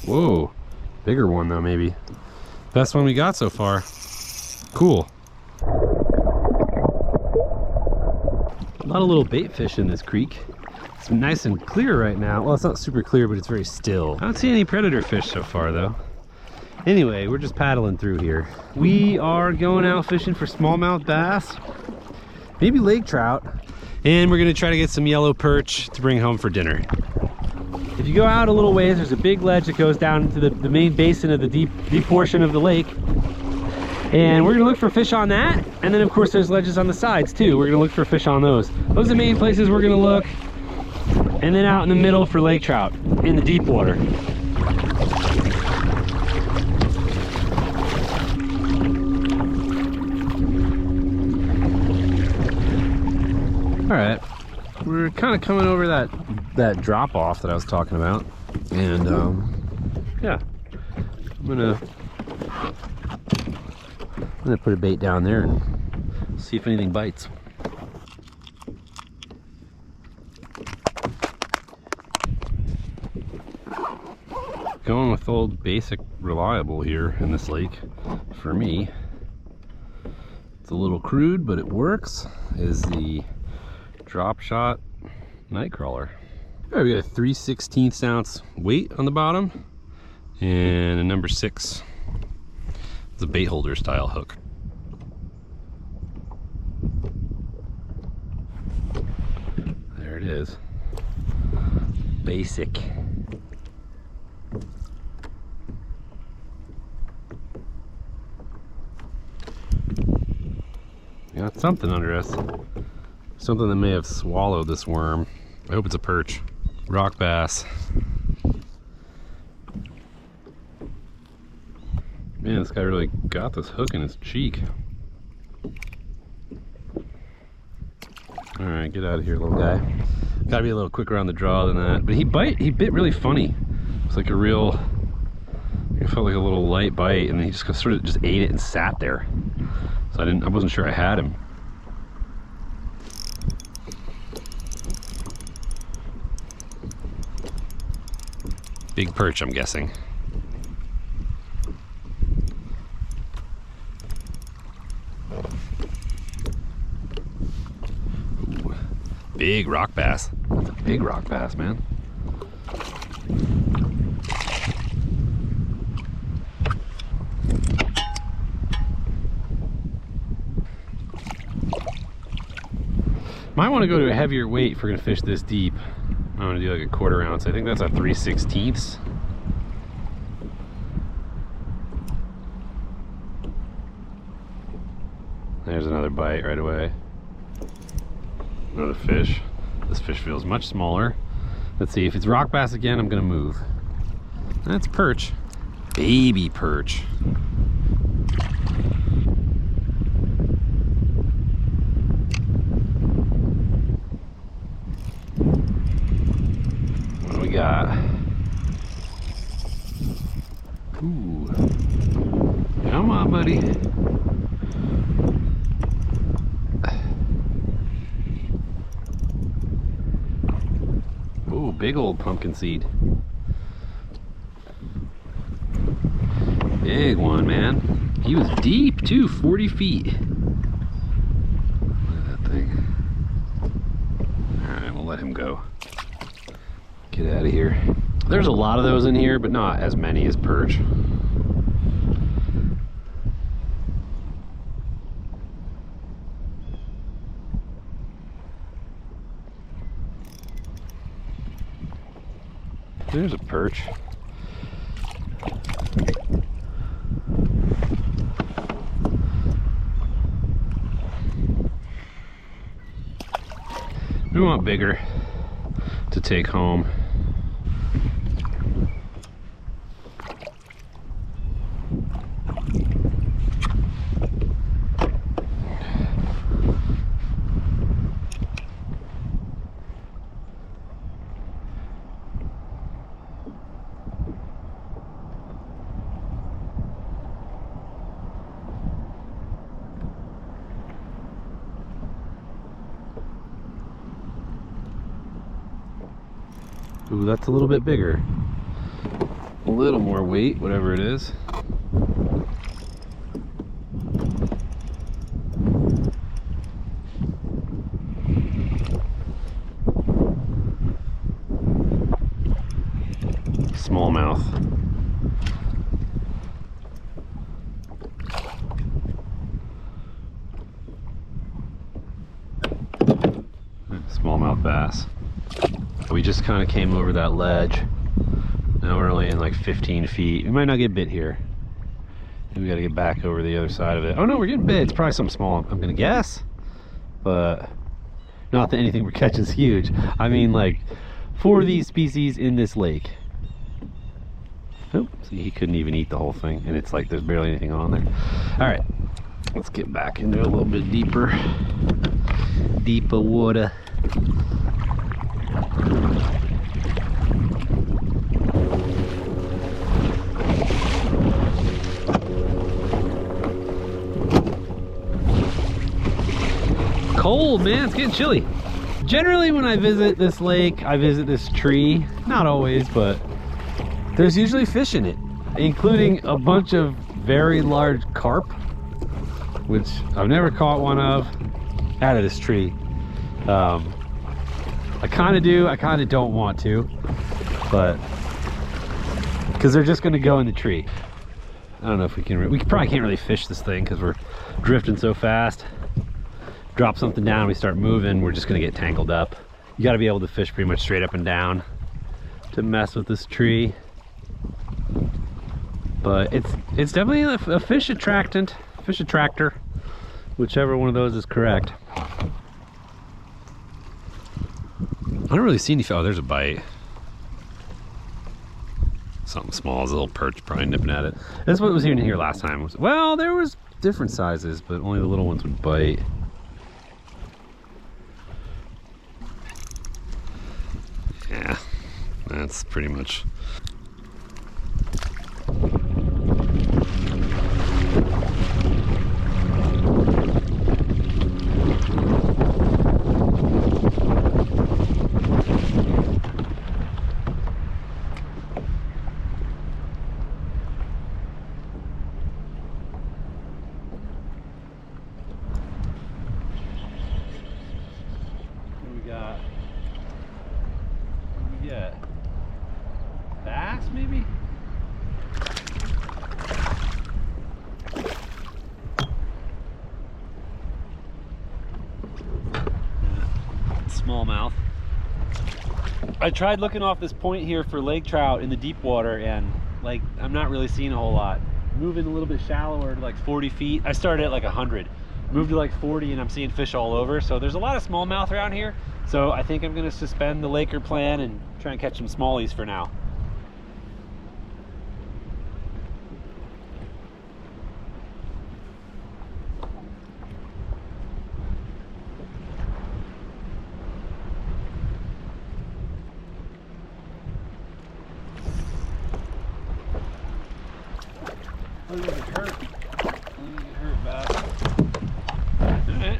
Whoa, bigger one though, maybe. Best one we got so far. Cool. A lot of little bait fish in this creek. It's nice and clear right now. Well, it's not super clear, but it's very still. I don't see any predator fish so far though. Anyway, we're just paddling through here. We are going out fishing for smallmouth bass, maybe lake trout, and we're gonna try to get some yellow perch to bring home for dinner. If you go out a little ways, there's a big ledge that goes down to the main basin of the deep portion of the lake. And we're gonna look for fish on that. And then of course there's ledges on the sides too. We're gonna look for fish on those. Those are the main places we're gonna look. And then out in the middle for lake trout in the deep water. All right, we're kind of coming over that drop off that I was talking about. And yeah, I'm gonna put a bait down there and see if anything bites. Going with old basic reliable here in this lake for me. It's a little crude, but it works. Is the Dropshot Nightcrawler. All right, we got a 3/16 ounce weight on the bottom and a number 6. It's a bait holder style hook. There it is. Basic. Got something under us. Something that may have swallowed this worm. I hope it's a perch. Rock bass. Man, this guy really got this hook in his cheek. Alright, get out of here, little guy. Gotta be a little quicker on the draw than that. But he bit really funny. It's like a real, it felt like a little light bite, and then he just sort of just ate it and sat there. So I wasn't sure I had him. Big perch, I'm guessing. Ooh, big rock bass. That's a big rock bass, man. Might want to go to a heavier weight if we're gonna fish this deep. I'm gonna do like a 1/4 ounce. I think that's a 3/16. There's another bite right away. Another fish. This fish feels much smaller. Let's see, if it's rock bass again, I'm gonna move. That's perch. Baby perch. Got. Ooh. Come on, buddy. Ooh, big old pumpkin seed. Big one, man. He was deep too, 40 feet. Look at that thing. Alright, we'll let him go. Get out of here. There's a lot of those in here, but not as many as perch. There's a perch. We want bigger to take home. Ooh, that's a little bit bigger. a little more weight, whatever it is. Smallmouth. Smallmouth bass. We just kind of came over that ledge. Now we're only in like 15 feet. We might not get bit here. We got to get back over the other side of it. Oh no, we're getting bit. It's probably something small, I'm gonna guess. But not that anything we're catching is huge. I mean, like, for these species in this lake. Oh, see, he couldn't even eat the whole thing, and it's like there's barely anything on there. All right, let's get back into a little bit deeper water. Cold, man, it's getting chilly. Generally when I visit this lake, I visit this tree. Not always, but there's usually fish in it, including a bunch of very large carp, which I've never caught one of out of this tree. I kind of do, I kind of don't want to, but because they're just going to go in the tree. I don't know if we probably can't really fish this thing because we're drifting so fast. Drop something down, we start moving, we're just going to get tangled up. You got to be able to fish pretty much straight up and down to mess with this tree. But it's definitely a fish attractant, fish attractor, whichever one of those is correct. I don't really see any. Oh, there's a bite. Something small, a little perch probably nipping at it. That's what was in here last time. Well, there was different sizes, but only the little ones would bite. Yeah, that's pretty much. Yeah, bass maybe? Smallmouth. I tried looking off this point here for lake trout in the deep water, and like I'm not really seeing a whole lot. Moving a little bit shallower to like 40 feet. I started at like 100. Moved to like 40 and I'm seeing fish all over. So there's a lot of smallmouth around here. So I think I'm gonna suspend the Laker plan and try and catch some smallies for now. Oh, you get hurt. You get hurt bad. Alright.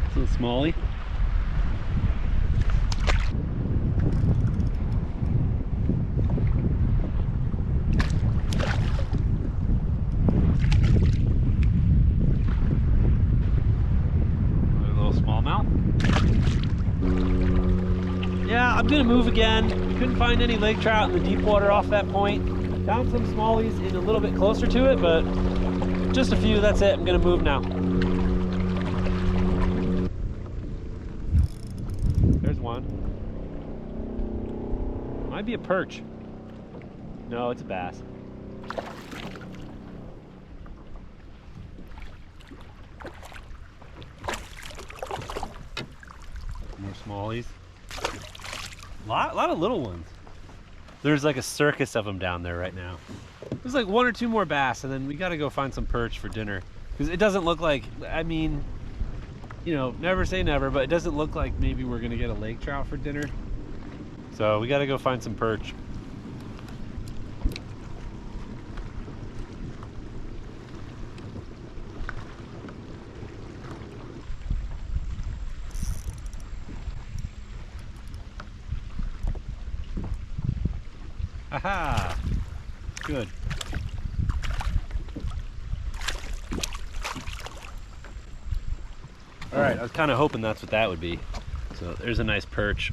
It's a little smallie. Yeah, I'm gonna move again. Couldn't find any lake trout in the deep water off that point. Found some smallies in a little bit closer to it, but just a few, that's it. I'm gonna move now. There's one. Might be a perch. No, it's a bass. More smallies. A lot of little ones. There's like a circus of them down there right now. There's like one or two more bass, and then we got to go find some perch for dinner. Because it doesn't look like, I mean, you know, never say never, but it doesn't look like maybe we're going to get a lake trout for dinner. So we got to go find some perch. Aha! Good. All right, I was kind of hoping that's what that would be. So there's a nice perch.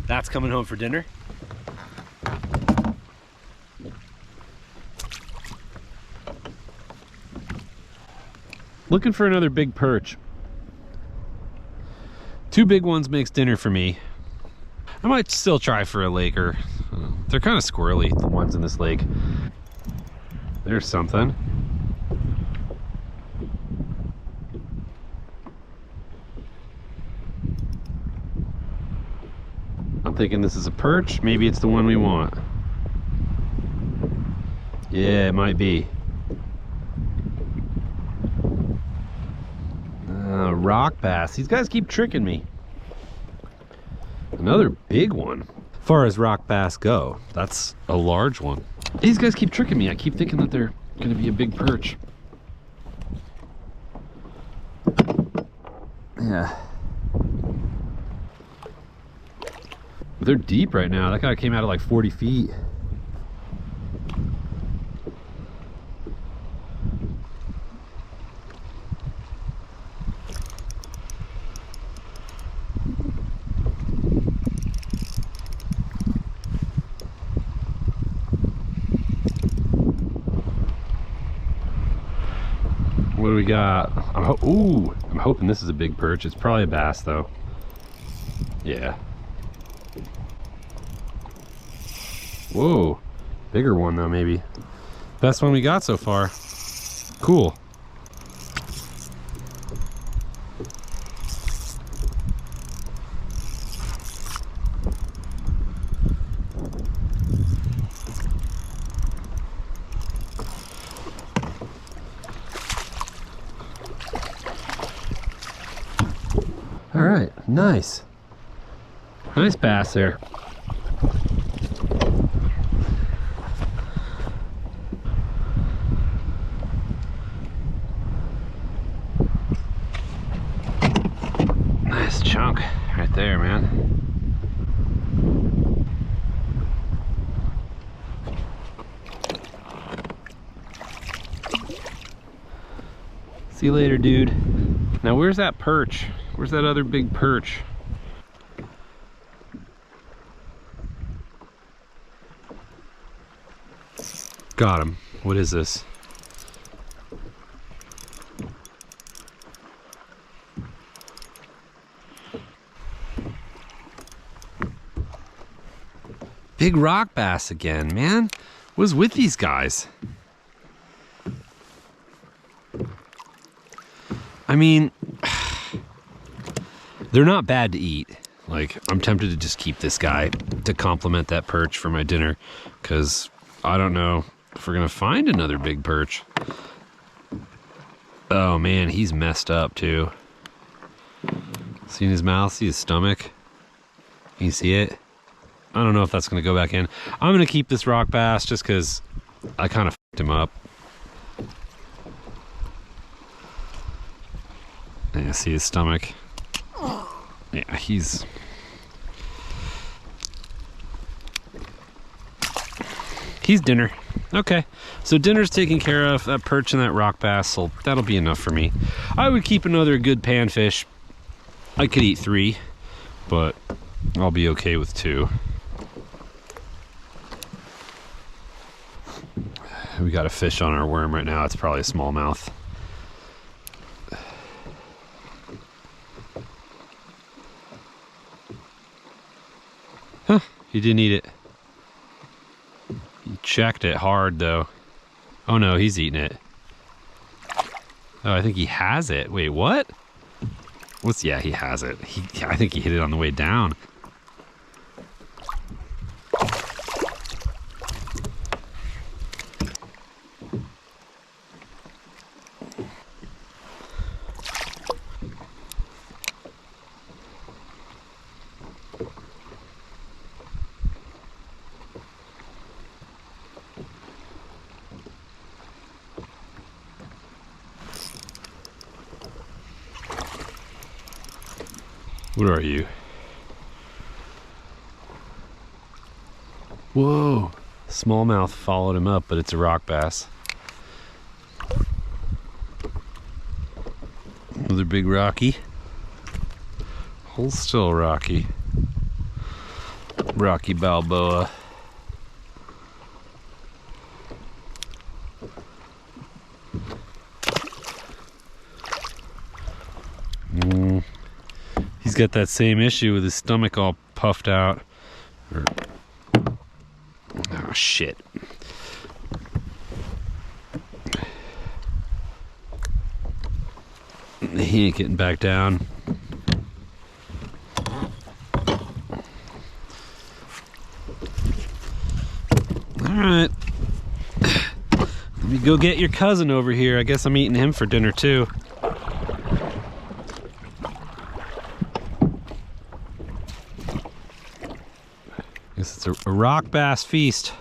That's coming home for dinner. Looking for another big perch. 2 big ones makes dinner for me. I might still try for a laker. They're kind of squirrely, the ones in this lake. There's something. I'm thinking this is a perch. Maybe it's the one we want. Yeah, it might be. Rock bass. These guys keep tricking me. Another big one. As far as rock bass go, that's a large one. These guys keep tricking me. I keep thinking that they're gonna be a big perch. Yeah. But they're deep right now. That guy came out at like 40 feet. What do we got? I'm hoping this is a big perch. It's probably a bass though. Yeah. Whoa, bigger one though maybe. Best one we got so far. Cool. All right, nice. Nice bass there. Nice chunk right there, man. See you later, dude. Now where's that perch? Where's that other big perch? Got him. What is this? Big rock bass again, man. What's with these guys? I mean, they're not bad to eat. Like, I'm tempted to just keep this guy to complement that perch for my dinner, because I don't know if we're gonna find another big perch. Oh man, he's messed up too. See his mouth? See his stomach? Can you see it? I don't know if that's gonna go back in. I'm gonna keep this rock bass just because I kind of f***ed him up. Yeah, see his stomach? Yeah, he's dinner. Okay, so dinner's taken care of. That perch and that rock bass, so that'll be enough for me. I would keep another good panfish. I could eat 3, but I'll be okay with 2. We got a fish on our worm right now. It's probably a smallmouth. Huh, he didn't eat it. He checked it hard though. Oh no, he's eating it. Oh, I think he has it. Wait, what? Yeah, he has it. I think he hit it on the way down. What are you? Whoa, Smallmouth followed him up, but it's a rock bass. Another big rocky. Hole's still rocky. Rocky Balboa. He's got that same issue with his stomach all puffed out. Oh shit. He ain't getting back down. Alright. Let me go get your cousin over here. I guess I'm eating him for dinner too. Guess it's a rock bass feast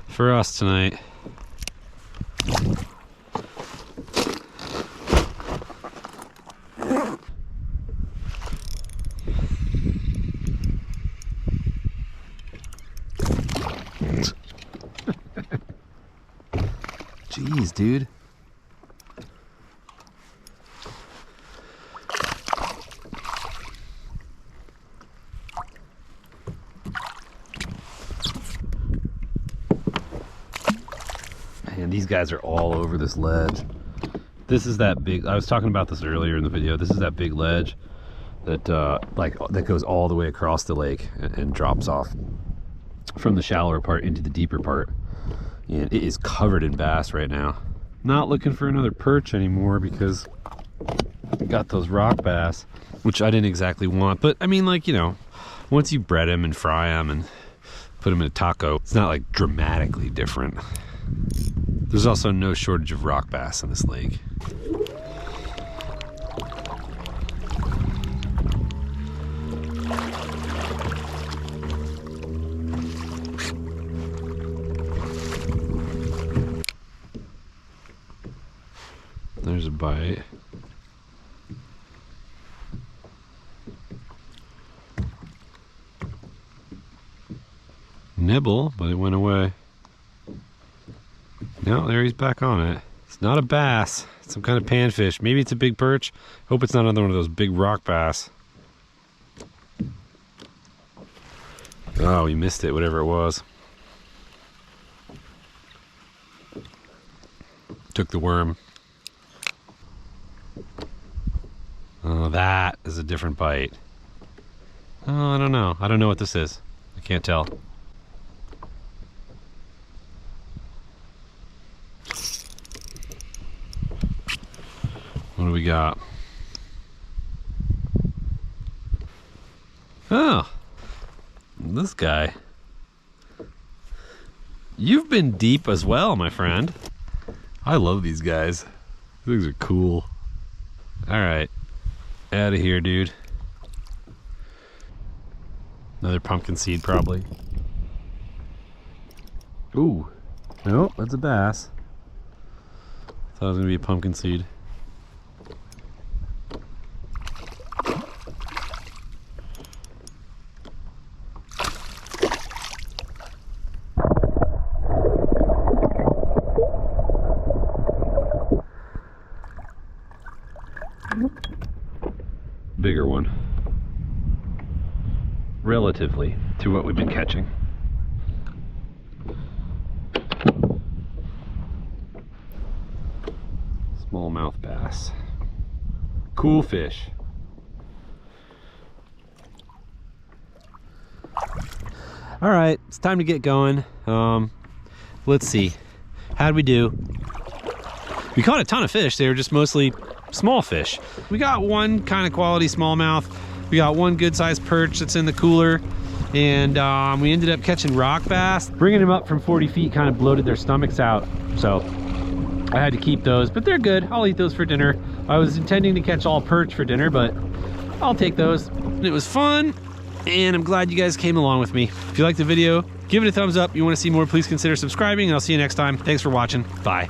for us tonight. Jeez, dude. Man, these guys are all over this ledge. This is that big, I was talking about this earlier in the video. This is that big ledge that that goes all the way across the lake and drops off from the shallower part into the deeper part. And it is covered in bass right now. Not looking for another perch anymore because I got those rock bass, which I didn't exactly want. But I mean, like, you know, once you bread them and fry them and put them in a taco, it's not like dramatically different. There's also no shortage of rock bass in this lake. There's a bite. Nibble, but it went away. No, there he's back on it. It's not a bass. It's some kind of panfish. Maybe it's a big perch. Hope it's not another one of those big rock bass. Oh, we missed it, whatever it was. Took the worm. Oh, that is a different bite. Oh, I don't know. I don't know what this is. I can't tell. What do we got? Oh, this guy. You've been deep as well, my friend. I love these guys. These are cool. All right. Out of here, dude. Another pumpkin seed, probably. Ooh. Nope, that's a bass. Thought it was gonna be a pumpkin seed. Bigger one, relatively to what we've been catching. Smallmouth bass. Cool fish. All right, it's time to get going. Let's see. How'd we do? We caught a ton of fish. They were just mostly small fish. We got one kind of quality smallmouth. We got one good sized perch that's in the cooler. And we ended up catching rock bass. Bringing them up from 40 feet kind of bloated their stomachs out. So I had to keep those, but they're good. I'll eat those for dinner. I was intending to catch all perch for dinner, but I'll take those. It was fun, and I'm glad you guys came along with me. If you liked the video, give it a thumbs up. You want to see more, please consider subscribing, and I'll see you next time. Thanks for watching. Bye.